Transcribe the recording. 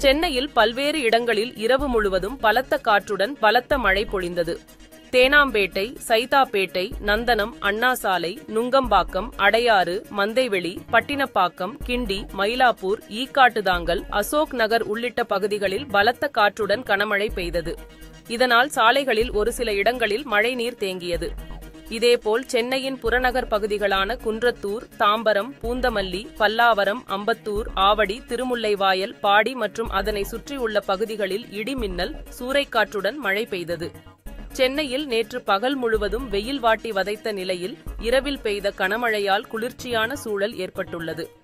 சென்னையில் பல்வேறு இடங்களில் இரவு முழுவதும் பலத்த காற்றுடன் பலத்த மழை பொழிந்தது. தேனாம்பேட்டை, சைதாப்பேட்டை, நந்தனம், அண்ணாசாலை, நுங்கம்பாக்கம், அடையாறு, மந்தைவெளி, பட்டினப்பாக்கம், கிண்டி, மயிலாப்பூர், ஈக்காட்டுதாங்கல், அசோக் நகர் உள்ளிட்ட பகுதிகளில் பலத்த காற்றுடன் கனமழை பெய்தது. இதனால் சாலைகளில் ஒரு சில இடங்களில் மழைநீர் தேங்கியது. இதேபோல் சென்னையின் புறநகர் பகுதிகளான குன்றத்தூர், தாம்பரம், பூந்தமல்லி, பல்லாவரம், அம்பத்தூர், ஆவடி, திருமுல்லைவாயல், பாடி மற்றும் அதனை சுற்றியுள்ள பகுதிகளில் இடி மின்னல், சூறைக்காற்றுடன் மழை பெய்தது. சென்னையில் நேற்று பகல் முழுவதும் வெயில் வாட்டி வதைத்த நிலையில் இரவில் பெய்த கனமழையால் குளிர்ச்சியான சூழல் ஏற்பட்டுள்ளது.